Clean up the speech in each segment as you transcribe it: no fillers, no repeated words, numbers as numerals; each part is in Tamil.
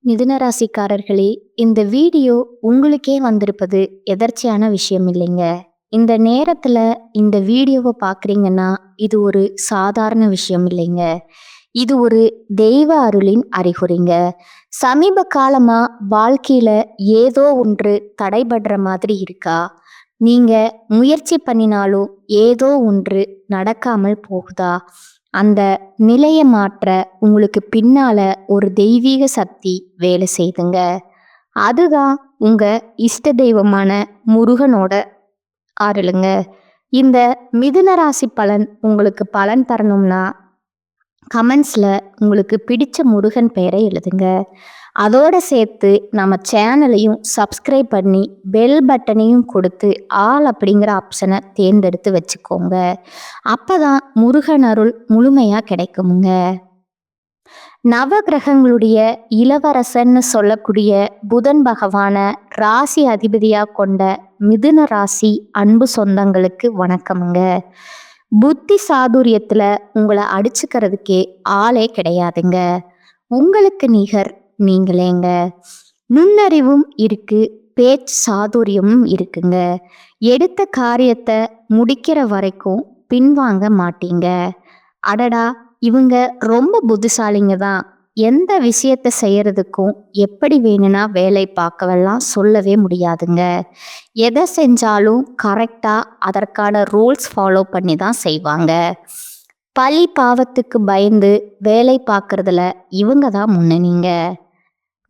மிதுன ராசிக்காரர்களே, இந்த வீடியோ உங்களுக்கே வந்திருப்பது எதர்ச்சியான விஷயம் இல்லைங்க. இந்த நேரத்துல இந்த வீடியோவை பார்க்குறீங்கன்னா, இது ஒரு சாதாரண விஷயம் இல்லைங்க. இது ஒரு தெய்வ அருளின் அறிகுறிங்க. சமீப காலமா வாழ்க்கையில ஏதோ ஒன்று தடைபடுற மாதிரி இருக்கா? நீங்க முயற்சி பண்ணினாலும் ஏதோ ஒன்று நடக்காமல் போகுதா? அந்த நிலையை மாற்ற உங்களுக்கு பின்னால ஒரு தெய்வீக சக்தி வேலை செய்துங்க. அதுதான் உங்க இஷ்ட தெய்வமான முருகனோட அருளுங்க. இந்த மிதுன ராசி பலன் உங்களுக்கு பலன் தரணும்னா கமெண்ட்ஸ்ல உங்களுக்கு பிடிச்ச முருகன் பெயரை எழுதுங்க. அதோட சேர்த்து நம்ம சேனலையும் சப்ஸ்கிரைப் பண்ணி பெல் பட்டனையும் கொடுத்து ஆல் அப்படிங்கிற ஆப்ஷனை தேர்ந்தெடுத்து வச்சுக்கோங்க. அப்பதான் முருகன் அருள் முழுமையா கிடைக்குமுங்க. நவகிரகங்களுடைய இளவரசன்னு சொல்லக்கூடிய புதன் பகவான ராசி அதிபதியா கொண்ட மிதுன ராசி அன்பு சொந்தங்களுக்கு வணக்கமுங்க. புத்தி சாதுரியத்துல உங்களை அடிச்சுக்கிறதுக்கே ஆளே கிடையாதுங்க. உங்களுக்கு நிகர் நீங்களேங்க. நுண்ணறிவும் இருக்கு, பேச்சு சாதுரியமும் இருக்குங்க. எடுத்த காரியத்தை முடிக்கிற வரைக்கும் பின்வாங்க மாட்டீங்க. அடடா, இவங்க ரொம்ப புத்திசாலிங்க தான். எந்த விஷயத்தை செய்யறதுக்கும் எப்படி வேணும்னா வேலை பார்க்கவெல்லாம் சொல்லவே முடியாதுங்க. எதை செஞ்சாலும் கரெக்டாக அதற்கான ரூல்ஸ் ஃபாலோ பண்ணி தான் செய்வாங்க. பழி பாவத்துக்கு பயந்து வேலை பார்க்கறதுல இவங்க தான் முன்னணிங்க.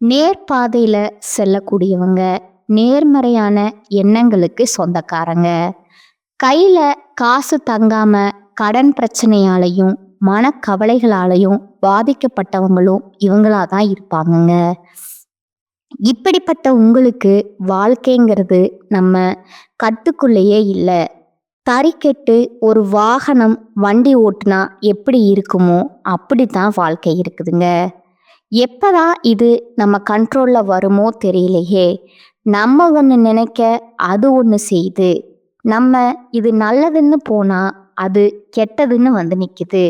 நேர்பாதையில் செல்லக்கூடியவங்க, நேர்மறையான எண்ணங்களுக்கு சொந்தக்காரங்க. கையில் காசு தங்காம கடன் பிரச்சனையாலையும் மனக்கவலைகளாலையும் பாதிக்கப்பட்டவங்களும் இவங்களா தான் இருப்பாங்கங்க. இப்படிப்பட்ட உங்களுக்கு வாழ்க்கைங்கிறது நம்ம கட்டுக்குள்ளேயே இல்லை. தறிக்கெட்டு ஒரு வாகனம் வண்டி ஓட்டுனா எப்படி இருக்குமோ அப்படித்தான் வாழ்க்கை இருக்குதுங்க. எப்பதான் இது நம்ம கண்ட்ரோல்ல வருமோ தெரியலையே. நம்ம ஒன்று நினைக்க அது ஒன்று செய்யுது. நம்ம இது நல்லதுன்னு போனா அது கெட்டதுன்னு வந்து நிக்குது.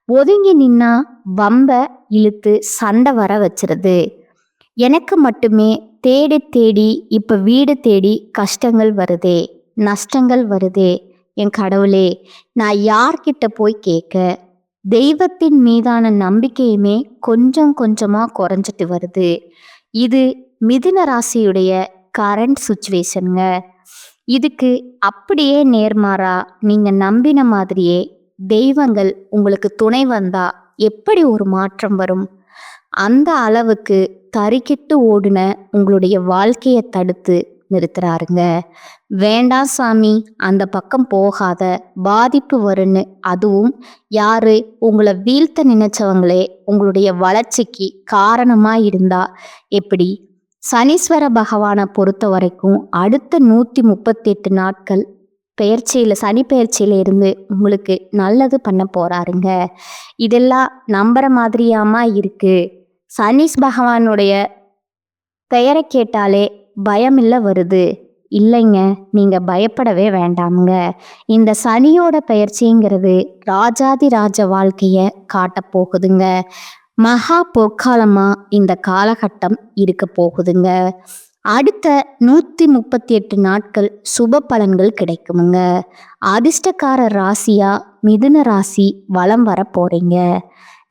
ஒதுங்கி நின்னா வம்ப இழுத்து சண்டை வர வச்சிருது. எனக்கு மட்டுமே தேடி தேடி இப்ப வீடு தேடி கஷ்டங்கள் வருதே, நஷ்டங்கள் வருதே. என் கடவுளே, நான் யார்கிட்ட போய் கேட்க? தெய்வத்தின் மீதான நம்பிக்கையுமே கொஞ்சம் கொஞ்சமா குறைஞ்சிட்டு வருது. இது மிதுன ராசியுடைய கரண்ட் சுச்சுவேஷனுங்க. இதுக்கு அப்படியே நேர்மாறா நீங்க நம்பின மாதிரியே தெய்வங்கள் உங்களுக்கு துணை வந்தா எப்படி ஒரு மாற்றம் வரும்? அந்த அளவுக்கு தறிக்கிட்டு ஓடுன உங்களுடைய வாழ்க்கையை தடுத்து நிறுத்துறாருங்க. வேண்டாம் சாமி, அந்த பக்கம் போகாத, பாதிப்பு வரும்னு. அதுவும் யாரு உங்களை வீழ்த்த நினைச்சவங்களே உங்களுடைய வளர்ச்சிக்கு காரணமா இருந்தா எப்படி? சனீஸ்வர பகவானை பொறுத்த வரைக்கும் அடுத்த 138 நாட்கள் சனி பெயர்ச்சியில இருந்து உங்களுக்கு நல்லது பண்ண போறாருங்க. இதெல்லாம் நம்புற மாதிரியாமா இருக்கு? சனீஸ் பகவானுடைய பெயரை கேட்டாலே பயமில்ல வருது. இல்லைங்க, நீங்க பயப்படவே வேண்டாமுங்க. இந்த சனியோட பெயர்ச்சிங்கிறது ராஜாதி ராஜ வாழ்க்கைய காட்ட போகுதுங்க. மகா பொற்காலமா இந்த காலகட்டம் இருக்க போகுதுங்க. அடுத்த 138 நாட்கள் சுப பலன்கள் கிடைக்குமுங்க. அதிர்ஷ்டக்கார ராசியா மிதுன ராசி வலம் வர போறீங்க.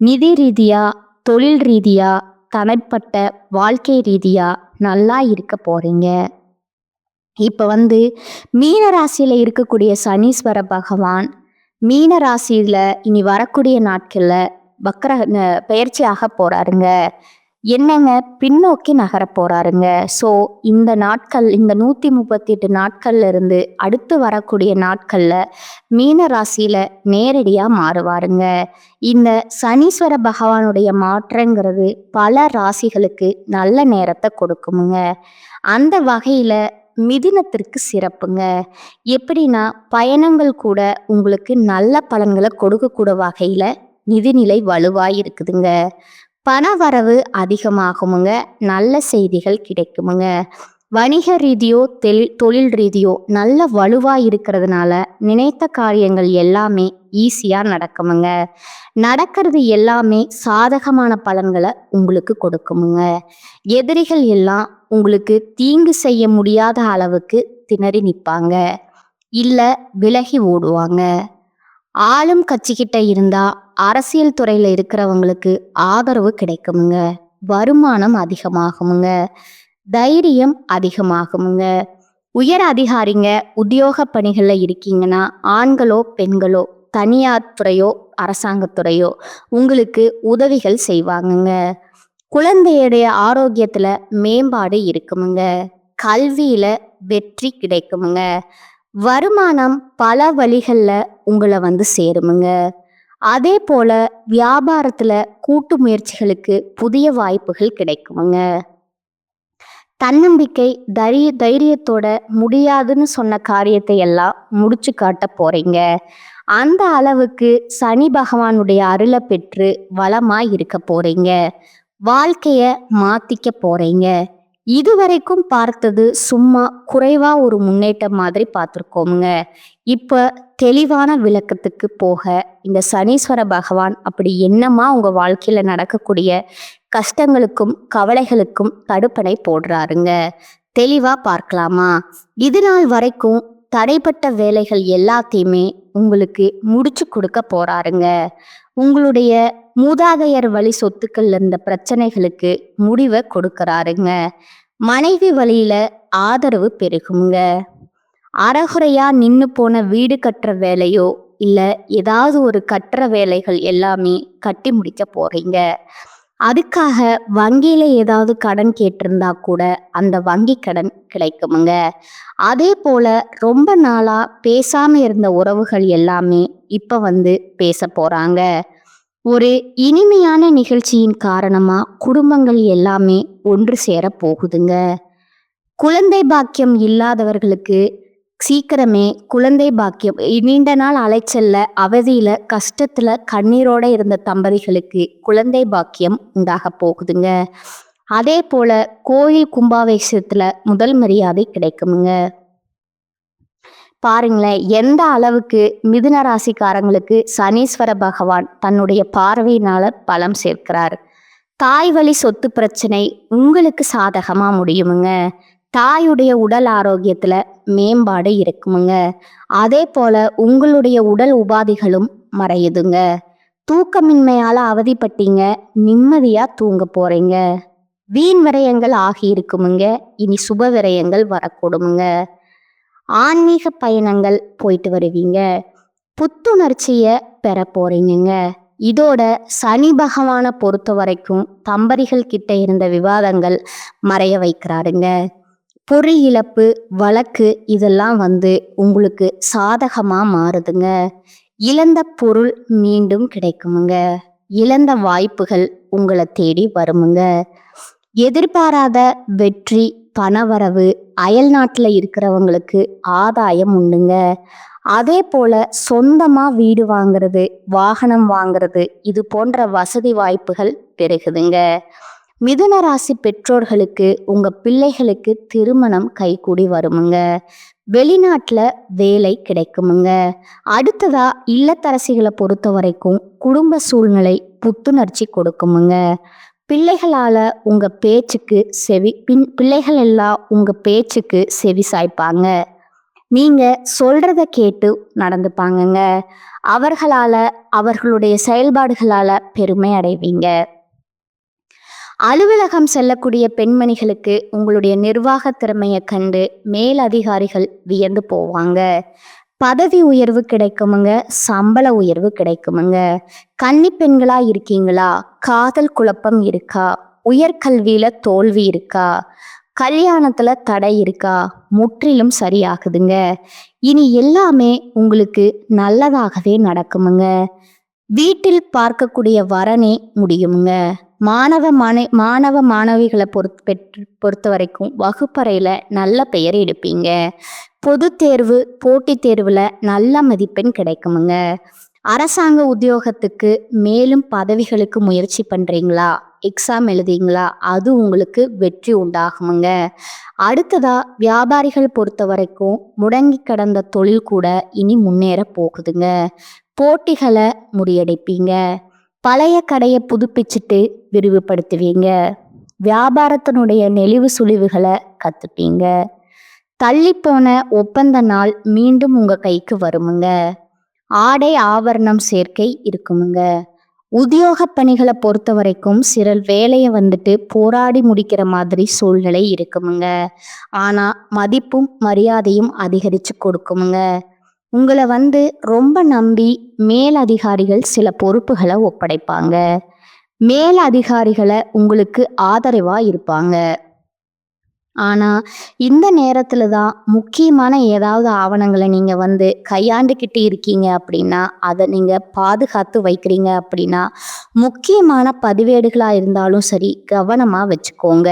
நிதி ரீதியா, தொழில் ரீதியா, தனிப்பட்ட வாழ்க்கை ரீதியா நல்லா இருக்க போறீங்க. இப்ப மீன ராசியில இருக்கக்கூடிய சனீஸ்வர பகவான் மீன ராசியில இனி வரக்கூடிய நாட்கள்ல வக்கர பெயர்ச்சியாக போறாருங்க. என்னங்க, பின்னோக்கி நகர போறாருங்க. ஸோ இந்த நாட்கள், இந்த 138 நாட்கள்ல இருந்து அடுத்து வரக்கூடிய நாட்கள்ல மீன ராசியில நேரடியா மாறுவாருங்க. இந்த சனீஸ்வர பகவானுடைய மாற்றங்கிறது பல ராசிகளுக்கு நல்ல நேரத்தை கொடுக்குமுங்க. அந்த வகையில மிதுனத்திற்கு சிறப்புங்க. எப்படின்னா, பயணங்கள் கூட உங்களுக்கு நல்ல பலன்களை கொடுக்கக்கூட வகையில நிதிநிலை வலுவாய் இருக்குதுங்க. பண வரவு அதிகமாகுமுங்க. நல்ல செய்திகள் கிடைக்குமுங்க. வணிக ரீதியோ தொழில் ரீதியோ நல்ல வலுவா இருக்கிறதுனால நினைத்த காரியங்கள் எல்லாமே ஈஸியா நடக்குமுங்க. நடக்கிறது எல்லாமே சாதகமான பலன்களை உங்களுக்கு கொடுக்குமுங்க. எதிரிகள் எல்லாம் உங்களுக்கு தீங்கு செய்ய முடியாத அளவுக்கு திணறி நிற்பாங்க, இல்ல விலகி ஓடுவாங்க. ஆளும் கட்சிக்கிட்ட இருந்தா அரசியல் துறையில இருக்கிறவங்களுக்கு ஆதரவு கிடைக்குமுங்க. வருமானம் அதிகமாகுமுங்க. தைரியம் அதிகமாகுமுங்க. உயர் அதிகாரிங்க உத்தியோக பணிகள்ல இருக்கீங்கன்னா, ஆண்களோ பெண்களோ தனியார் துறையோ அரசாங்கத்துறையோ உங்களுக்கு உதவிகள் செய்வாங்கங்க. குழந்தையுடைய ஆரோக்கியத்துல மேம்பாடு இருக்குமுங்க. கல்வியில வெற்றி கிடைக்குமுங்க. வருமானம் பல வழிகள்ல உங்களை வந்து சேருமுங்க. அதே போல வியாபாரத்துல கூட்டு முயற்சிகளுக்கு புதிய வாய்ப்புகள் கிடைக்குமுங்க. தன்னம்பிக்கை தைரியத்தோட முடியாதுன்னு சொன்ன காரியத்தை எல்லாம் முடிச்சு காட்ட போறீங்க. அந்த அளவுக்கு சனி பகவானுடைய அருளை பெற்று வளமாய் இருக்க போறீங்க. வாழ்க்கைய மாத்திக்க போறீங்க. இதுவரைக்கும் பார்த்தது சும்மா குறைவா ஒரு முன்னேற்றம் மாதிரி பார்த்துருக்கோமுங்க. இப்ப தெளிவான விளக்கத்துக்கு போக, இந்த சனீஸ்வர பகவான் அப்படி என்னமா உங்க வாழ்க்கையில நடக்கக்கூடிய கஷ்டங்களுக்கும் கவலைகளுக்கும் தடுப்பணை போடுறாருங்க. தெளிவா பார்க்கலாமா? இது நாள் வரைக்கும் தடைப்பட்ட வேலைகள் எல்லாத்தையுமே உங்களுக்கு முடிச்சு கொடுக்க போறாருங்க. உங்களுடைய மூதாதையர் வழி சொத்துக்கள்ல இருந்த பிரச்சனைகளுக்கு முடிவை கொடுக்கறாருங்க. மனைவி வழியில ஆதரவு பெருகுங்க. அறகுறையா நின்னு போன வீடு கட்டுற வேலையோ இல்ல ஏதாவது ஒரு கட்டுற வேலைகள் எல்லாமே கட்டி முடிக்க போறீங்க. அதுக்காக வங்கியில ஏதாவது கடன் கேட்டிருந்தா கூட அந்த வங்கி கடன் கிடைக்குமுங்க. அதே போல ரொம்ப நாளா பேசாம இருந்த உறவுகள் எல்லாமே இப்ப வந்து பேச போறாங்க. ஒரு இனிமையான நிகழ்ச்சியின் காரணமா குடும்பங்கள் எல்லாமே ஒன்று சேர போகுதுங்க. குழந்தை பாக்கியம் இல்லாதவர்களுக்கு சீக்கிரமே குழந்தை பாக்கியம், நீண்ட நாள் அலைச்சல்ல அவதியில கஷ்டத்துல கண்ணீரோட இருந்த தம்பதிகளுக்கு குழந்தை பாக்கியம் உண்டாக போகுதுங்க. அதே போல கோயில் கும்பாபிஷேகத்துல முதல் மரியாதை கிடைக்குமுங்க. பாருங்களேன், எந்த அளவுக்கு மிதுன ராசிக்காரங்களுக்கு சனீஸ்வர பகவான் தன்னுடைய பார்வையினால பலம் சேர்க்கிறார். தாய் வழி சொத்து பிரச்சனை உங்களுக்கு சாதகமா முடியுமுங்க. தாயுடைய உடல் ஆரோக்கியத்துல மேம்பாடு இருக்குமுங்க. அதே போல உங்களுடைய உடல் உபாதைகளும் மறையுதுங்க. தூக்கமின்மையால அவதிப்பட்டீங்க, நிம்மதியா தூங்க போறீங்க. வீண் விரயங்கள் ஆகி இருக்குமுங்க. இனி சுப விரயங்கள் வரக்கூடுமுங்க. ஆன்மீக பயணங்கள் போயிட்டு வருவீங்க. புத்துணர்ச்சிய பெற போறீங்க. இதோட சனி பகவானை பொறுத்த வரைக்கும் தம்பதிகள் கிட்ட இருந்த விவாதங்கள் மறைய வைக்கிறாருங்க. பொறி இழப்பு வழக்கு இதெல்லாம் வந்து உங்களுக்கு சாதகமா மாறுதுங்க. இழந்த பொருள் மீண்டும் கிடைக்குமுங்க. இழந்த வாய்ப்புகள் உங்களை தேடி வருமுங்க. எதிர்பாராத வெற்றி, பணவரவு, அயல் நாட்டில் இருக்கிறவங்களுக்கு ஆதாயம் உண்டுங்க. அதே போல சொந்தமா வீடு வாங்குறது, வாகனம் வாங்குறது, இது போன்ற வசதி வாய்ப்புகள் பெருகுதுங்க. மிதுன ராசி பெற்றோர்களுக்கு உங்க பிள்ளைகளுக்கு திருமணம் கைகூடி வருமுங்க. வெளிநாட்டுல வேலை கிடைக்குமுங்க. அடுத்ததா இல்லத்தரசிகளை பொறுத்த வரைக்கும் குடும்ப சூழ்நிலை புத்துணர்ச்சி கொடுக்குமுங்க. பிள்ளைகளால உங்க பேச்சுக்கு பிள்ளைகள் எல்லாம் உங்க பேச்சுக்கு செவி சாய்ப்பாங்க. நீங்க சொல்றத கேட்டு நடந்துப்பாங்கங்க. அவர்களால அவர்களுடைய செயல்பாடுகளால பெருமை அடைவீங்க. அலுவலகம் செல்லக்கூடிய பெண்மணிகளுக்கு உங்களுடைய நிர்வாக திறமையை கண்டு மேல் அதிகாரிகள் வியந்து போவாங்க. பதவி உயர்வு கிடைக்குமுங்க. சம்பள உயர்வு கிடைக்குமுங்க. கன்னி பெண்களா இருக்கீங்களா? காதல் குழப்பம் இருக்கா? உயர்கல்வியில தோல்வி இருக்கா? கல்யாணத்துல தடை இருக்கா? முற்றிலும் சரியாகுதுங்க. இனி எல்லாமே உங்களுக்கு நல்லதாகவே நடக்குமுங்க. வீட்டில் பார்க்கக்கூடிய வரனே முடியுமுங்க. மாணவ மாணவிகளை பொறுத்த வரைக்கும் வகுப்பறையில நல்ல பெயர் எடுப்பீங்க. பொது தேர்வு போட்டித் தேர்வுல நல்ல மதிப்பெண் கிடைக்குமுங்க. அரசாங்க உத்தியோகத்துக்கு மேலும் பதவிகளுக்கு முயற்சி பண்றீங்களா? எக்ஸாம் எழுதிங்களா? அது உங்களுக்கு வெற்றி உண்டாகுமுங்க. அடுத்ததா வியாபாரிகள் பொறுத்த வரைக்கும் முடங்கி கிடந்த தொழில் கூட இனி முன்னேற போகுதுங்க. போட்டிகளை முறியடிப்பீங்க. பழைய கடையை புதுப்பிச்சுட்டு விரிவுபடுத்துவீங்க. வியாபாரத்தினுடைய நெளிவு சுழிவுகளை கத்துப்பீங்க. தள்ளிப்போன ஒப்பந்த நாள் மீண்டும் உங்க கைக்கு வருமுங்க. ஆடை ஆபரணம் சேர்க்கை இருக்குமுங்க. உத்தியோக பணிகளை பொறுத்த வரைக்கும் சிலர் வேலையை போராடி முடிக்கிற மாதிரி சூழ்நிலை இருக்குமுங்க. ஆனா மதிப்பும் மரியாதையும் அதிகரிச்சு கொடுக்குமுங்க. உங்களை ரொம்ப நம்பி மேல் அதிகாரிகள் சில பொறுப்புகளை ஒப்படைப்பாங்க. மேல் அதிகாரிகளை உங்களுக்கு ஆதரவா இருப்பாங்க. ஆனா இந்த நேரத்துல தான் முக்கியமான ஏதாவது ஆவணங்களை நீங்க கையாண்டுக்கிட்டு இருக்கீங்க அப்படின்னா, அதை நீங்க பாதுகாத்து வைக்கிறீங்க அப்படின்னா, முக்கியமான பதிவேடுகளா இருந்தாலும் சரி கவனமா வச்சுக்கோங்க.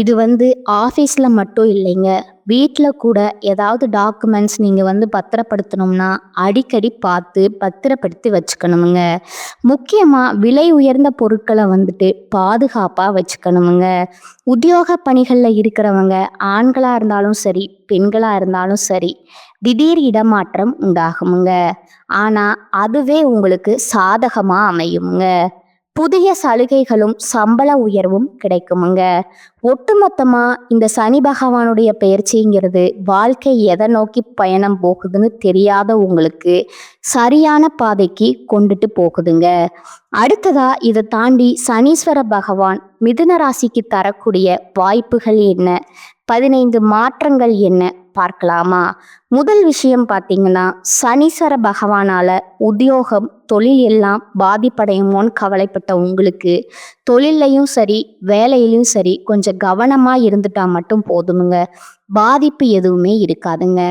இது ஆஃபீஸ்ல மட்டும் இல்லைங்க, வீட்டில் கூட ஏதாவது டாக்குமெண்ட்ஸ் நீங்கள் பத்திரப்படுத்தணும்னா அடிக்கடி பார்த்து பத்திரப்படுத்தி வச்சுக்கணுமுங்க. முக்கியமாக விலை உயர்ந்த பொருட்களை பாதுகாப்பாக வச்சுக்கணுமுங்க. உத்தியோக பணிகளில் இருக்கிறவங்க ஆண்களாக இருந்தாலும் சரி பெண்களாக இருந்தாலும் சரி திடீர் இடமாற்றம் உண்டாகுமுங்க. ஆனால் அதுவே உங்களுக்கு சாதகமாக அமையுமுங்க. புதிய சலுகைகளும் சம்பள உயர்வும் கிடைக்குமுங்க. ஒட்டுமொத்தமா இந்த சனி பகவானுடைய பெயர்ச்சிங்கிறது வாழ்க்கை எதை நோக்கி பயணம் போகுதுன்னு தெரியாத உங்களுக்கு சரியான பாதைக்கு கொண்டுட்டு போகுதுங்க. அடுத்ததா இதை தாண்டி சனீஸ்வர பகவான் மிதுன ராசிக்கு தரக்கூடிய வாய்ப்புகள் என்ன, 15 மாற்றங்கள் என்ன பார்க்கலாமா? முதல் விஷயம் பார்த்தீங்கன்னா, சனீஸ்வர பகவானால உத்தியோகம் தொழில் எல்லாம் பாதிப்படையுமோன்னு கவலைப்பட்ட உங்களுக்கு தொழிலையும் சரி வேலையிலையும் சரி கொஞ்சம் கவனமா இருந்துட்டா மட்டும் போதுமுங்க. பாதிப்பு எதுவுமே இருக்காதுங்க.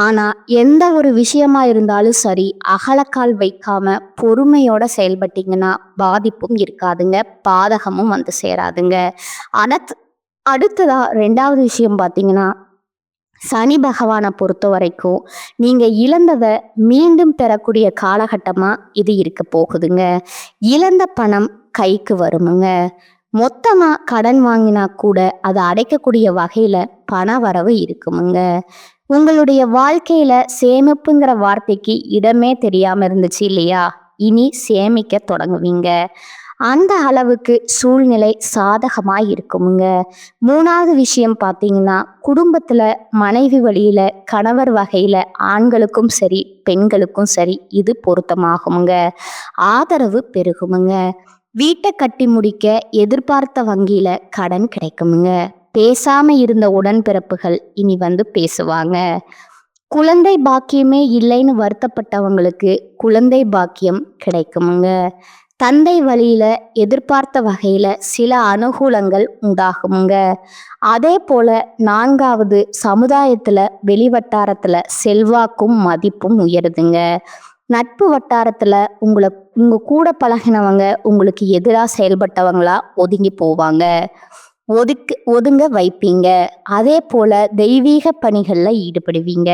ஆனா எந்த ஒரு விஷயமா இருந்தாலும் சரி அகலக்கால் வைக்காம பொறுமையோட செயல்பட்டீங்கன்னா பாதிப்பும் இருக்காதுங்க, பாதகமும் சேராதுங்க. அடுத்ததா 2வது விஷயம் பார்த்தீங்கன்னா, சனி பகவானை பொறுத்த வரைக்கும் நீங்கள் இழந்ததை மீண்டும் பெறக்கூடிய காலகட்டமாக இது இருக்க போகுதுங்க. இழந்த பணம் கைக்கு வருமுங்க. மொத்தமாக கடன் வாங்கினா கூட அதை அடைக்கக்கூடிய வகையில் பண வரவு இருக்குமுங்க. உங்களுடைய வாழ்க்கையில் சேமிப்புங்கிற வார்த்தைக்கு இடமே தெரியாமல் இருந்துச்சு இல்லையா? இனி சேமிக்க தொடங்குவீங்க. அந்த அளவுக்கு சூழ்நிலை சாதகமாக இருக்குமுங்க. 3வது விஷயம் பார்த்தீங்கன்னா, குடும்பத்தில் மனைவி வழியில் கணவர் வகையில் ஆண்களுக்கும் சரி பெண்களுக்கும் சரி இது பொருத்தமாகுமுங்க. ஆதரவு பெருகுமுங்க. வீட்டை கட்டி முடிக்க எதிர்பார்த்த வங்கியில் கடன் கிடைக்குமுங்க. பேசாமல் இருந்த உடன்பிறப்புகள் இனி பேசுவாங்க. குழந்தை பாக்கியமே இல்லைன்னு வருத்தப்பட்டவங்களுக்கு குழந்தை பாக்கியம் கிடைக்குமுங்க. தந்தை வழியில எதிர்பார்த்த வகையில சில அனுகூலங்கள் உண்டாகுமுங்க. அதே போல 4வது சமுதாயத்துல வெளிவட்டாரத்துல செல்வாக்கும் மதிப்பும் உயருதுங்க. நட்பு வட்டாரத்துல உங்க கூட பழகினவங்க உங்களுக்கு எதிராக செயல்பட்டவங்களா ஒதுங்கி போவாங்க, ஒதுங்க வைப்பீங்க. அதே போல தெய்வீக பணிகள்ல ஈடுபடுவீங்க.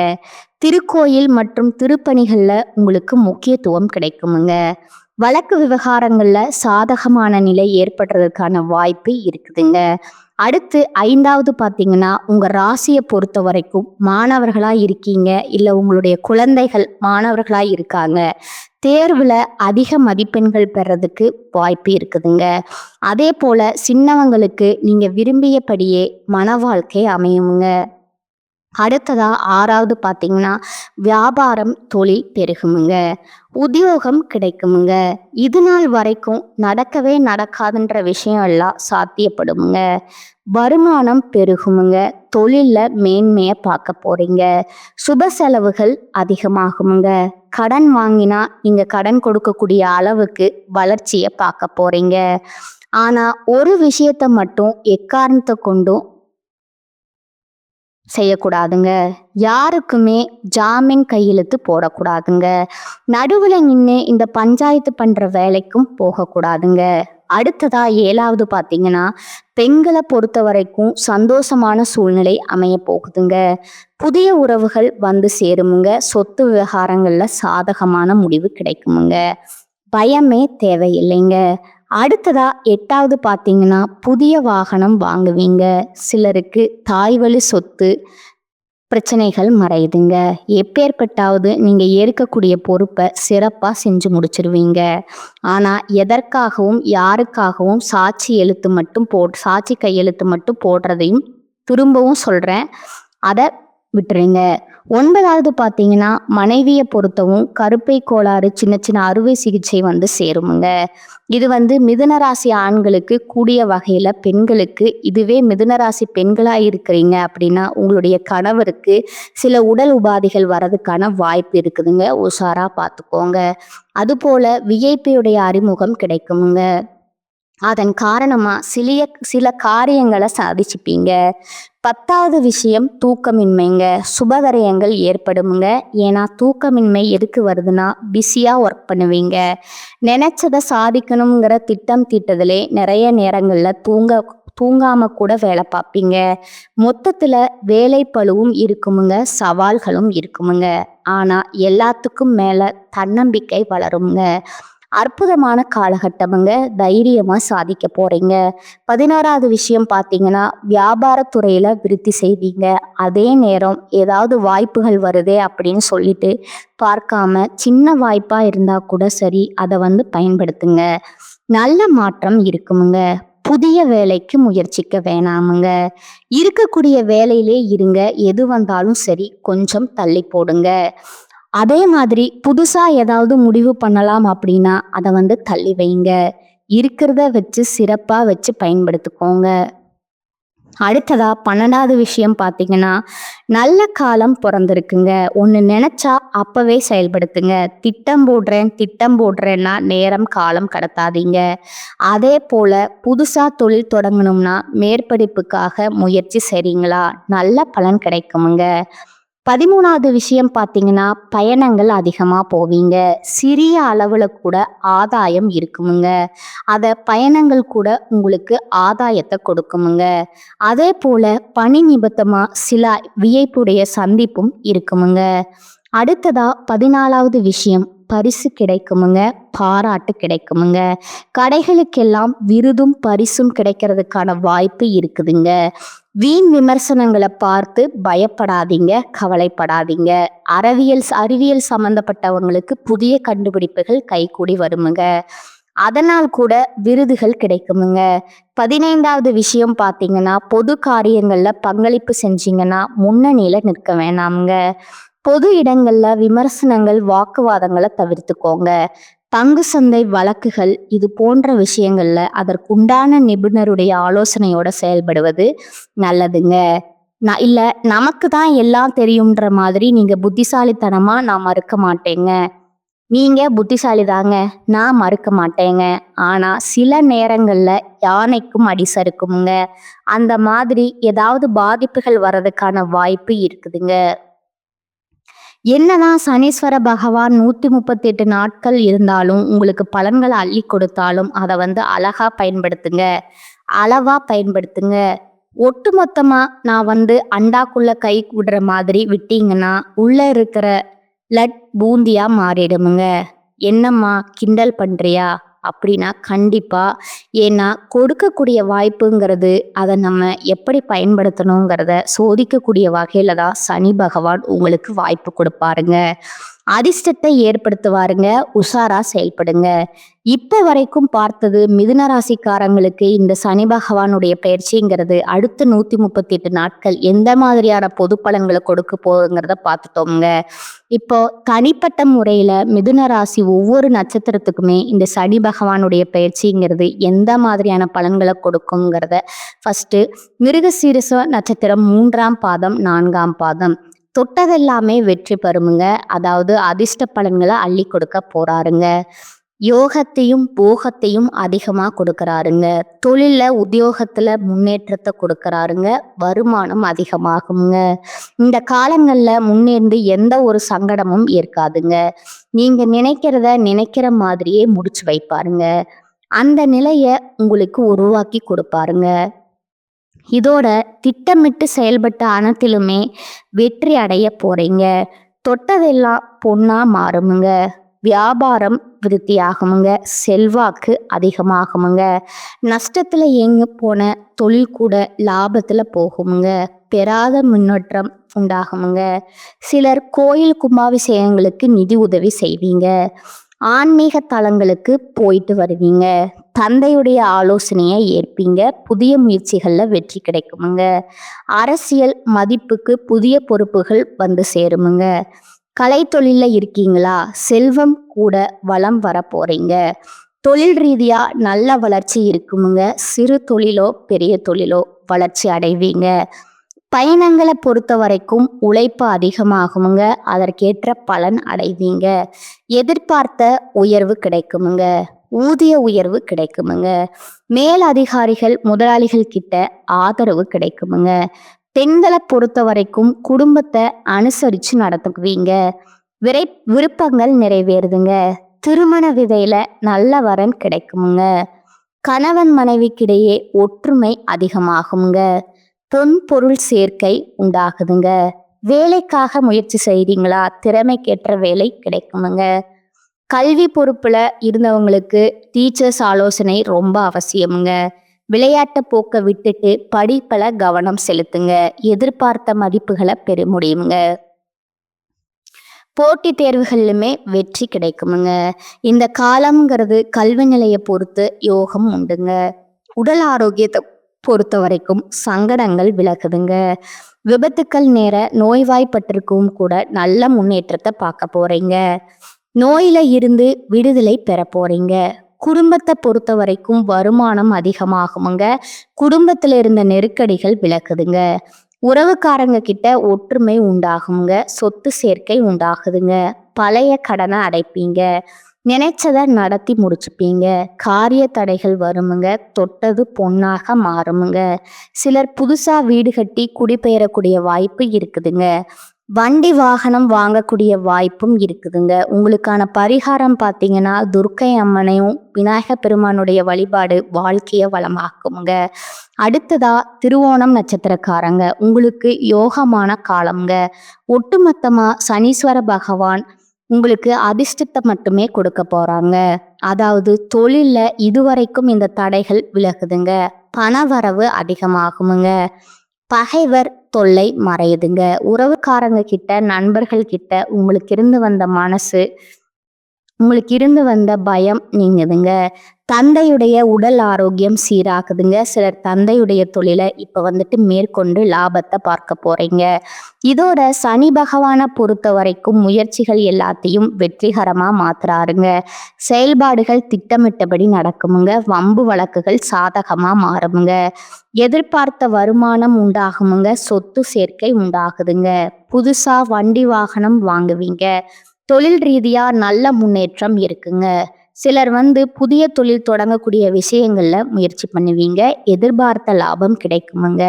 திருக்கோயில் மற்றும் திருப்பணிகள்ல உங்களுக்கு முக்கியத்துவம் கிடைக்குமுங்க. வழக்கு விவகாரங்கள்ல சாதகமான நிலை ஏற்படுறதுக்கான வாய்ப்பு இருக்குதுங்க. அடுத்து 5வது பார்த்தீங்கன்னா, உங்க ராசியை பொறுத்த வரைக்கும் மாணவர்களா இருக்கீங்க, இல்லை உங்களுடைய குழந்தைகள் மாணவர்களா இருக்காங்க, தேர்வுல அதிக மதிப்பெண்கள் பெறதுக்கு வாய்ப்பு இருக்குதுங்க. அதே போல சின்னவங்களுக்கு நீங்க விரும்பியபடியே மன வாழ்க்கை அமையுங்க. அடுத்ததா 6வது பார்த்தீங்கன்னா, வியாபாரம் தொழில் பெருகுமுங்க. உத்தியோகம் கிடைக்குமுங்க. இது நாள் வரைக்கும் நடக்கவே நடக்காதுன்ற விஷயம் எல்லாம் சாத்தியப்படுமுங்க. வருமானம் பெருகுமுங்க. தொழிலில் மேன்மையை பார்க்க போறீங்க. சுப செலவுகள் அதிகமாகுமுங்க. கடன் வாங்கினா நீங்க கடன் கொடுக்கக்கூடிய அளவுக்கு வளர்ச்சியை பார்க்க போறீங்க. ஆனா ஒரு விஷயத்தை மட்டும் எக்காரணத்தை கொண்டும் செய்யக்கூடாதுங்க. யாருக்குமே ஜாமீன் கையெழுத்து போடக்கூடாதுங்க. நடுவில் நின்று இந்த பஞ்சாயத்து பண்ற வேலைக்கும் போகக்கூடாதுங்க. அடுத்ததா 7வது பார்த்தீங்கன்னா, பெண்கள பொறுத்தவரைக்கும் சந்தோஷமான சூழ்நிலை அமைய போகுதுங்க. புதிய உறவுகள் வந்து சேருமுங்க. சொத்து விவகாரங்கள்ல சாதகமான முடிவு கிடைக்குமுங்க. பயமே தேவையில்லைங்க. அடுத்ததா 8வது பார்த்தீங்கன்னா, புதிய வாகனம் வாங்குவீங்க. சிலருக்கு தாய்வழி சொத்து பிரச்சனைகள் மறையுதுங்க. எப்பேற்பட்டாவது நீங்க ஏற்கக்கூடிய பொறுப்பை சிறப்பா செஞ்சு முடிச்சிருவீங்க. ஆனா எதற்காகவும் யாருக்காகவும் சாட்சி கையெழுத்து மட்டும் போடுறதையும் திரும்பவும் சொல்றேன். அதை விட்டுருங்க. 9வது பார்த்தீங்கன்னா, மனைவியை பொறுத்தவும் கருப்பை கோளாறு சின்ன சின்ன அறுவை சிகிச்சை வந்து சேருமுங்க. இது வந்து மிதுன ராசி ஆண்களுக்கு கூடிய வகையில பெண்களுக்கு, இதுவே மிதுன ராசி பெண்களா இருக்கிறீங்க அப்படின்னா உங்களுடைய கணவருக்கு சில உடல் உபாதைகள் வரதுக்கான வாய்ப்பு இருக்குதுங்க. உஷாரா பார்த்துக்கோங்க. அதுபோல விஐபியுடைய அறிமுகம் கிடைக்குமுங்க. அதன் காரணமா சில காரியங்களை சாதிச்சுப்பீங்க. 10வது விஷயம் தூக்கமின்மைங்க. சுபவிரயங்கள் ஏற்படுமுங்க. ஏன்னா தூக்கமின்மை எதுக்கு வருதுன்னா, பிஸியா ஒர்க் பண்ணுவீங்க. நினைச்சதை சாதிக்கணுங்கிற திட்டம் தீட்டுதலே நிறைய நேரங்கள்ல தூங்காம கூட வேலை பார்ப்பீங்க. மொத்தத்துல வேலை பளுவும் இருக்குமுங்க, சவால்களும் இருக்குமுங்க. ஆனா எல்லாத்துக்கும் மேல தன்னம்பிக்கை வளருங்க. அற்புதமான காலகட்டமுங்க. தைரியமா சாதிக்க போறீங்க. 11வது விஷயம் பார்த்தீங்கன்னா, வியாபாரத்துறையில விருத்தி செய்வீங்க. அதே நேரம் ஏதாவது வாய்ப்புகள் வருதே அப்படின்னு சொல்லிட்டு பார்க்காம, சின்ன வாய்ப்பா இருந்தா கூட சரி, அதை வந்து பயன்படுத்துங்க. நல்ல மாற்றம் இருக்குமுங்க. புதிய வேலைக்கு முயற்சிக்க வேணாமுங்க. இருக்கக்கூடிய வேலையிலே இருங்க. எது வந்தாலும் சரி, கொஞ்சம் தள்ளி போடுங்க. அதே மாதிரி புதுசா ஏதாவது முடிவு பண்ணலாம் அப்படின்னா அதை வந்து தள்ளி வைங்க. இருக்கிறத வச்சு சிறப்பா வச்சு பயன்படுத்திக்கோங்க. அடுத்ததா 12வது விஷயம் பார்த்தீங்கன்னா, நல்ல காலம் பிறந்திருக்குங்க. ஒன்று நினைச்சா அப்பவே செயல்படுத்துங்க. திட்டம் போடுறேன்னா நேரம் காலம் கடத்தாதீங்க. அதே போல புதுசா தொழில் தொடங்கணும்னா மேற்படிப்புக்காக முயற்சி செய்றீங்களா, நல்ல பலன் கிடைக்குமுங்க. 13வது விஷயம் பார்த்தீங்கன்னா, பயணங்கள் அதிகமாக போவீங்க. சிறிய அளவில் கூட ஆதாயம் இருக்குமுங்க. பயணங்கள் கூட உங்களுக்கு ஆதாயத்தை கொடுக்குமுங்க. அதே போல பணி நிமித்தமாக சில வியப்புடைய சந்திப்பும் இருக்குமுங்க. அடுத்ததா 14வது விஷயம், பரிசு கிடைக்குமுங்க. பாராட்டு கிடைக்குமுங்க. கடைகளுக்கெல்லாம் விருதும் பரிசும் கிடைக்கிறதுக்கான வாய்ப்பு இருக்குதுங்க. வீண் விமர்சனங்களை பார்த்து பயப்படாதீங்க, கவலைப்படாதீங்க. அறிவியல் சம்பந்தப்பட்டவங்களுக்கு புதிய கண்டுபிடிப்புகள் கைகூடி வருமுங்க. அதனால் கூட விருதுகள் கிடைக்குமுங்க. 15வது விஷயம் பார்த்தீங்கன்னா, பொது காரியங்கள்ல பங்களிப்பு செஞ்சீங்கன்னா முன்னணியில நிற்க வேணாமுங்க. பொது இடங்கள்ல விமர்சனங்கள், வாக்குவாதங்களை தவிர்த்துக்கோங்க. பங்கு சந்தை வழக்குகள் இது போன்ற விஷயங்கள்ல அதற்குண்டான நிபுணருடைய ஆலோசனையோட செயல்படுவது நல்லதுங்க. இல்ல நமக்கு தான் எல்லாம் தெரியும்ன்ற மாதிரி நீங்க புத்திசாலித்தனமா நான் மறுக்க மாட்டேங்க. நீங்க புத்திசாலி தாங்க, நான் மறுக்க மாட்டேங்க. ஆனா சில நேரங்கள்ல யானைக்கும் அடி சறுக்குமுங்க. அந்த மாதிரி ஏதாவது பாதிப்புகள் வர்றதுக்கான வாய்ப்பு இருக்குதுங்க. என்னதான் சனீஸ்வர பகவான் 138 நாட்கள் இருந்தாலும் உங்களுக்கு பலன்களை அள்ளி கொடுத்தாலும் அதை வந்து அழகா பயன்படுத்துங்க, அளவா பயன்படுத்துங்க. ஒட்டுமொத்தமா நான் வந்து அண்டாக்குள்ள கை விடுற மாதிரி விட்டீங்கன்னா உள்ள இருக்கிற பூந்தியா மாறிடுமுங்க. என்னம்மா கிண்டல் பண்றியா அப்படின்னா கண்டிப்பா. ஏன்னா கொடுக்கக்கூடிய வாய்ப்புங்கிறது அதை நம்ம எப்படி பயன்படுத்தணுங்கிறத சோதிக்கக்கூடிய வகையில தான் சனி பகவான் உங்களுக்கு வாய்ப்பு கொடுப்பாருங்க. அதிர்ஷ்டத்தை ஏற்படுத்துவாருங்க. உஷாரா செயல்படுங்க. இப்ப வரைக்கும் பார்த்தது மிதுன ராசிக்காரங்களுக்கு இந்த சனி பகவானுடைய பயிற்சிங்கிறது அடுத்த 138 நாட்கள் எந்த மாதிரியான பொது பலன்களை கொடுக்க போகுங்கிறத பார்த்துட்டோம்ங்க. இப்போ தனிப்பட்ட முறையில மிதுன ராசி ஒவ்வொரு நட்சத்திரத்துக்குமே இந்த சனி பகவானுடைய பயிற்சிங்கிறது எந்த மாதிரியான பலன்களை கொடுக்குங்கிறத ஃபர்ஸ்ட் மிருகசீரிஷ நட்சத்திரம் 3ஆம் பாதம் 4ஆம் பாதம் தொட்டதெல்லாமே வெற்றி பெறுமுங்க. அதாவது அதிர்ஷ்ட பலன்களை அள்ளி கொடுக்க போறாருங்க. யோகத்தையும் போகத்தையும் அதிகமா கொடுக்கறாருங்க. தொழில உத்தியோகத்துல முன்னேற்றத்தை கொடுக்கறாருங்க. வருமானம் அதிகமாகுங்க. இந்த காலங்கள்ல முன்னேர்ந்து எந்த ஒரு சங்கடமும் இருக்காதுங்க. நீங்க நினைக்கிற மாதிரியே முடிச்சு வைப்பாருங்க. அந்த நிலைய உங்களுக்கு உருவாக்கி கொடுப்பாருங்க. இதோட திட்டமிட்டு செயல்பட்ட அனைத்திலுமே வெற்றி அடைய போறீங்க. தொட்டதெல்லாம் பொன்னா மாறுமுங்க. வியாபாரம் விருத்தியாகுமுங்க. செல்வாக்கு அதிகமாகுமுங்க. நஷ்டத்துல இயங்கி போன தொழில் கூட லாபத்துல போகுமுங்க. பெறாத முன்னேற்றம் உண்டாகுமுங்க. சிலர் கோயில் கும்பாபிஷேகங்களுக்கு நிதி உதவி செய்வீங்க. ஆன்மீக தலங்களுக்கு போயிட்டு வருவீங்க. தந்தையுடைய ஆலோசனையை ஏற்பீங்க. புதிய முயற்சிகள்ல வெற்றி கிடைக்குமுங்க. அரசியல் மதிப்புக்கு புதிய பொறுப்புகள் வந்து சேருமுங்க. கலைத்தொழில இருக்கீங்களா? செல்வம் கூட வளம் வர போறீங்க. தொழில் ரீதியா நல்ல வளர்ச்சி இருக்குமுங்க. சிறு தொழிலோ பெரிய தொழிலோ வளர்ச்சி அடைவீங்க. பயணங்களை பொறுத்த வரைக்கும் உழைப்பு அதிகமாகுமுங்க. அதற்கேற்ற பலன் அடைவீங்க. எதிர்பார்த்த உயர்வு கிடைக்குமுங்க. ஊதிய உயர்வு கிடைக்குமுங்க. மேல் அதிகாரிகள் முதலாளிகள் கிட்ட ஆதரவு கிடைக்குமுங்க. பெண்களை பொறுத்த வரைக்கும் குடும்பத்தை அனுசரிச்சு நடத்துக்குவீங்க. விருப்பங்கள் நிறைவேறுதுங்க. திருமண விதையில நல்ல வரன் கிடைக்குமுங்க. கணவன் மனைவிக்கிடையே ஒற்றுமை அதிகமாகுங்க. பொன் பொருள் சேர்க்கை உண்டாகுதுங்க. வேலைக்காக முயற்சி செய்றீங்களா? திறமைக்கேற்ற வேலை கிடைக்குமுங்க. கல்வி பொறுப்புல இருந்தவங்களுக்கு டீச்சர்ஸ் ஆலோசனை ரொம்ப அவசியமுங்க. விளையாட்டு போக்க விட்டுட்டு படிப்புல கவனம் செலுத்துங்க. எதிர்பார்த்த மதிப்புகளை பெற முடியுங்க. போட்டித் தேர்வுகளிலுமே வெற்றி கிடைக்குமுங்க. இந்த காலம்ங்கிறது கல்வி நிலையை பொறுத்து யோகம் உண்டுங்க. உடல் ஆரோக்கியத்தை பொறுத்த வரைக்கும் சங்கடங்கள் விலகுதுங்க. விபத்துக்கள் நேர நோய்வாய்ப்பட்டிருக்கும் கூட நல்ல முன்னேற்றத்தை பார்க்க போறீங்க. நோயில இருந்து விடுதலை பெற போறீங்க. குடும்பத்தை பொறுத்த வரைக்கும் வருமானம் அதிகமாகுமுங்க. குடும்பத்துல இருந்த நெருக்கடிகள் விலகுதுங்க. உறவுக்காரங்க கிட்ட ஒற்றுமை உண்டாகுங்க. சொத்து சேர்க்கை உண்டாகுதுங்க. பழைய கடனை அடைப்பீங்க. நினைச்சதை நடத்தி முடிச்சுப்பீங்க. காரிய தடைகள் வருமுங்க. தொட்டது பொன்னாக மாறுமுங்க. சிலர் புதுசா வீடு கட்டி குடிபெயரக்கூடிய வாய்ப்பு இருக்குதுங்க. வண்டி வாகனம் வாங்கக்கூடிய வாய்ப்பும் இருக்குதுங்க. உங்களுக்கான பரிகாரம் பார்த்தீங்கன்னா துர்க்கை அம்மனையும் விநாயகர் பெருமானுடைய வழிபாடு வாழ்க்கையை வளமாக்குங்க. அடுத்ததா திருவோணம் நட்சத்திரக்காரங்க உங்களுக்கு யோகமான காலம்ங்க. ஒட்டுமொத்தமா சனீஸ்வர பகவான் உங்களுக்கு அதிர்ஷ்டத்தை மட்டுமே கொடுக்க போறாங்க. அதாவது தொழில்ல இதுவரைக்கும் இந்த தடைகள் விலகுதுங்க. பணவரவு அதிகமாகுமுங்க. பகைவர் தொல்லை மறையுதுங்க. உறவுக்காரங்க கிட்ட நண்பர்கள் கிட்ட உங்களுக்கு இருந்து வந்த பயம் நீங்குதுங்க. தந்தையுடைய உடல் ஆரோக்கியம் சீராகுதுங்க. சிலர் தந்தையுடைய தொழிலை இப்ப மேற்கொண்டு லாபத்தை பார்க்க போறீங்க. இதோட சனி பகவானை பொறுத்த வரைக்கும் முயற்சிகள் எல்லாத்தையும் வெற்றிகரமா மாத்துறாருங்க. செயல்பாடுகள் திட்டமிட்டபடி நடக்குமுங்க. வம்பு வழக்குகள் சாதகமா மாறுமுங்க. எதிர்பார்த்த வருமானம் உண்டாகுமுங்க. சொத்து சேர்க்கை உண்டாகுதுங்க. புதுசா வண்டி வாகனம் வாங்குவீங்க. தொழில் ரீதியா நல்ல முன்னேற்றம் இருக்குங்க. சிலர் புதிய தொழில் தொடங்கக்கூடிய விஷயங்கள்ல முயற்சி பண்ணுவீங்க. எதிர்பார்த்த லாபம் கிடைக்குமுங்க.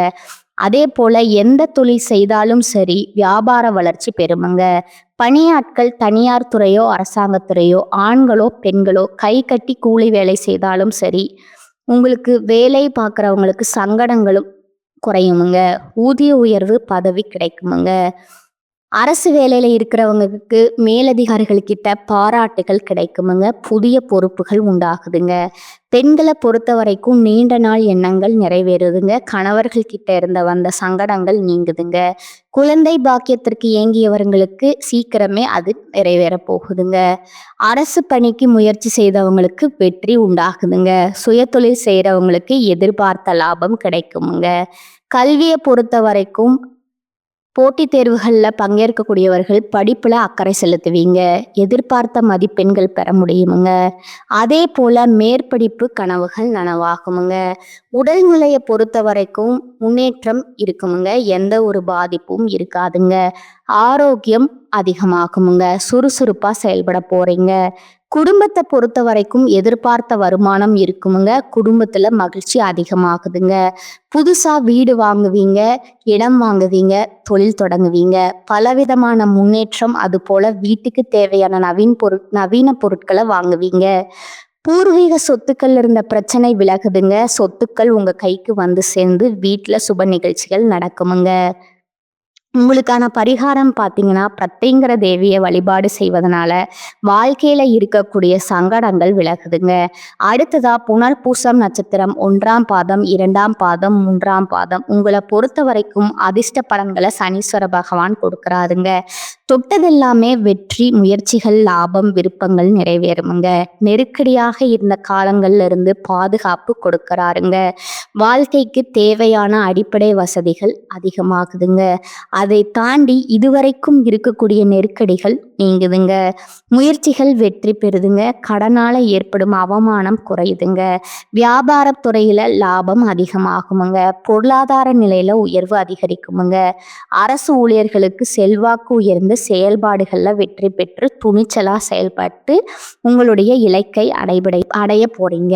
அதே போல எந்த தொழில் செய்தாலும் சரி வியாபார வளர்ச்சி பெறுமுங்க. பணியாட்கள் தனியார் துறையோ அரசாங்கத்துறையோ ஆண்களோ பெண்களோ கை கட்டி கூலி வேலை செய்தாலும் சரி உங்களுக்கு வேலை பார்க்குறவங்களுக்கு சங்கடங்களும் குறையுமுங்க. ஊதிய உயர்வு பதவி கிடைக்குமுங்க. அரசு வேலையில இருக்கிறவங்களுக்கு மேலதிகாரிகள் கிட்ட பாராட்டுகள் கிடைக்குமுங்க. புதிய பொறுப்புகள் உண்டாகுதுங்க. பெண்களை பொறுத்த வரைக்கும் நீண்ட நாள் எண்ணங்கள் நிறைவேறுதுங்க. கணவர்கள் கிட்ட இருந்த வந்த சங்கடங்கள் நீங்குதுங்க. குழந்தை பாக்கியத்திற்கு ஏங்கியவர்களுக்கு சீக்கிரமே அது நிறைவேற போகுதுங்க. அரசு பணிக்கு முயற்சி செய்தவங்களுக்கு வெற்றி உண்டாகுதுங்க. சுயதொழில் செய்யறவங்களுக்கு எதிர்பார்த்த லாபம் கிடைக்குமுங்க. கல்வியை பொறுத்த வரைக்கும் போட்டித் தேர்வுகளில் பங்கேற்கக்கூடியவர்கள் படிப்பில் அக்கறை செலுத்துவீங்க. எதிர்பார்த்த மதிப்பெண்கள் பெற முடியுமுங்க. அதே போல் மேற்படிப்பு கனவுகள் நனவாகுமுங்க. உடல்நிலையை பொறுத்த வரைக்கும் முன்னேற்றம் இருக்குமுங்க. எந்த ஒரு பாதிப்பும் இருக்காதுங்க. ஆரோக்கியம் அதிகமாகுமுங்க. சுறுசுறுப்பாக செயல்பட போகிறீங்க. குடும்பத்தை பொறுத்த வரைக்கும் எதிர்பார்த்த வருமானம் இருக்குமுங்க. குடும்பத்தில் மகிழ்ச்சி அதிகமாகுதுங்க. புதுசாக வீடு வாங்குவீங்க. இடம் வாங்குவீங்க. தொழில் தொடங்குவீங்க. பலவிதமான முன்னேற்றம். அது போல் வீட்டுக்கு தேவையான நவீன பொருட்களை வாங்குவீங்க. பூர்வீக சொத்துக்கள்ல இருந்த பிரச்சனை விலகுதுங்க. சொத்துக்கள் உங்க கைக்கு வந்து சேர்ந்து வீட்ல சுப நிகழ்ச்சிகள் நடக்குமுங்க. உங்களுக்கான பரிகாரம் பார்த்தீங்கன்னா, பிரத்திங்கிற தேவிய வழிபாடு செய்வதனால, வாழ்க்கையில இருக்கக்கூடிய சங்கடங்கள் விலகுதுங்க. அடுத்ததா புனர்பூசம் நட்சத்திரம் 1ஆம் பாதம், 2ஆம் பாதம், 3ஆம் பாதம் உங்கள பொறுத்தவரைக்கும் அதிர்ஷ்ட பலன்கள சனீஸ்வர பகவான் கொடுக்குறாருங்க. தொட்டதெல்லாமே வெற்றி, முயற்சிகள், லாபம், விருப்பங்கள் நிறைவேறுமுங்க. நெருக்கடியாக இருந்த காலங்கள்ல இருந்து பாதுகாப்பு கொடுக்கறாருங்க. வாழ்க்கைக்கு தேவையான அடிப்படை வசதிகள் அதிகமாகுதுங்க. அதை தாண்டி இதுவரைக்கும் இருக்கக்கூடிய நெருக்கடிகள் நீங்குதுங்க. முயற்சிகள் வெற்றி பெறுதுங்க. கடனால ஏற்படும் அவமானம் குறையுதுங்க. வியாபாரத் துறையில லாபம் அதிகமாகுமுங்க. பொருளாதார நிலையில உயர்வு அதிகரிக்குமுங்க. அரசு ஊழியர்களுக்கு செல்வாக்கு உயர்ந்த செயல்பாடுகள்ல வெற்றி பெற்று துணிச்சலா செயல்பட்டு உங்களுடைய இலக்கை அடைய போறீங்க.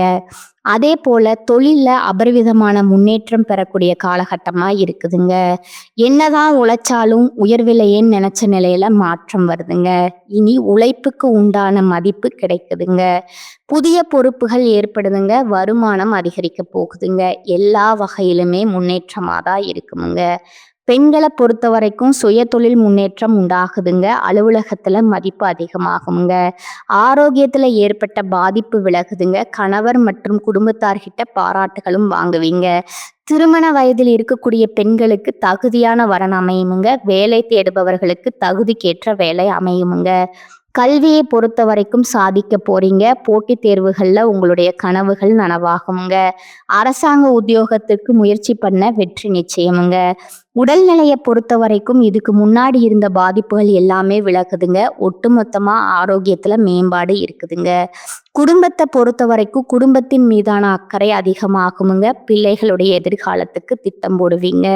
அதே போல தொழில்ல அபரிவிதமான முன்னேற்றம் பெறக்கூடிய காலகட்டமா இருக்குதுங்க. என்னதான் உழைச்சாலும் உயர்வில்லையேன்னு நினைச்ச நிலையில மாற்றம் வருதுங்க. இனி உழைப்புக்கு உண்டான மதிப்பு கிடைக்குதுங்க. புதிய பொறுப்புகள் ஏற்படுதுங்க. வருமானம் அதிகரிக்க போகுதுங்க. எல்லா வகையிலுமே முன்னேற்றமா தான் இருக்குமுங்க. பெண்களை பொறுத்த வரைக்கும் சுய தொழில் முன்னேற்றம் உண்டாகுதுங்க. அலுவலகத்துல மதிப்பு அதிகமாகுங்க. ஆரோக்கியத்துல ஏற்பட்ட பாதிப்பு விலகுதுங்க. கணவர் மற்றும் குடும்பத்தார்கிட்ட பாராட்டுகளும் வாங்குவீங்க. திருமண வயதில் இருக்கக்கூடிய பெண்களுக்கு தகுதியான வரன் அமையுமுங்க. வேலை தேடுபவர்களுக்கு தகுதிக்கேற்ற வேலை அமையுமுங்க. கல்வியை பொறுத்த வரைக்கும் சாதிக்க போறீங்க. போட்டித் தேர்வுகள்ல உங்களுடைய கனவுகள் நனவாகுங்க. அரசாங்க உத்தியோகத்திற்கு முயற்சி பண்ண வெற்றி நிச்சயமுங்க. உடல்நிலையை பொறுத்த வரைக்கும் இதுக்கு முன்னாடி இருந்த பாதிப்புகள் எல்லாமே விலகுதுங்க. ஒட்டுமொத்தமா ஆரோக்கியத்துல மேம்பாடு இருக்குதுங்க. குடும்பத்தை பொறுத்த வரைக்கும் குடும்பத்தின் மீதான அக்கறை அதிகமாகுமுங்க. பிள்ளைகளுடைய எதிர்காலத்துக்கு திட்டம் போடுவீங்க.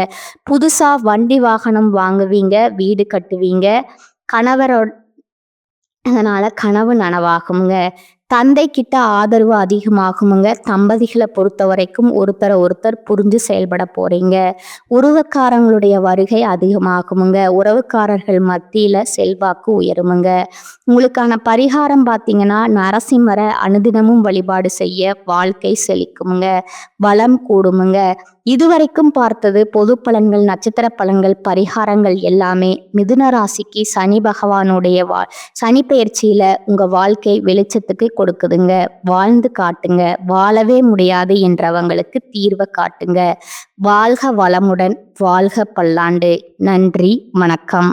புதுசா வண்டி வாகனம் வாங்குவீங்க. வீடு கட்டுவீங்க. கணவரோட அதனால கனவு நனவாகுங்க. தந்தை கிட்ட ஆதரவு அதிகமாகுமுங்க. தம்பதிகளை பொறுத்த வரைக்கும் ஒருத்தர் புரிஞ்சு செயல்பட போறீங்க. உறவுக்காரங்களுடைய வருகை அதிகமாகுமுங்க. உறவுக்காரர்கள் மத்தியில செல்வாக்கு உயருமுங்க. உங்களுக்கான பரிகாரம் பார்த்தீங்கன்னா, நரசிம்மரை அனுதினமும் வழிபாடு செய்ய வாழ்க்கை செழிக்குமுங்க. வளம் கூடுமுங்க. இதுவரைக்கும் பார்த்தது பொது பலன்கள், நட்சத்திர பலன்கள், பரிகாரங்கள் எல்லாமே மிதுன ராசிக்கு சனி பகவானுடைய சனி பெயர்ச்சியில உங்க வாழ்க்கை வெளிச்சத்துக்கு கொடுக்குதுங்க. வாழ்ந்து காட்டுங்க. வாழவே முடியாது என்றவங்களுக்கு தீர்வை காட்டுங்க. வாழ்க வளமுடன். வாழ்க பல்லாண்டு. நன்றி. வணக்கம்.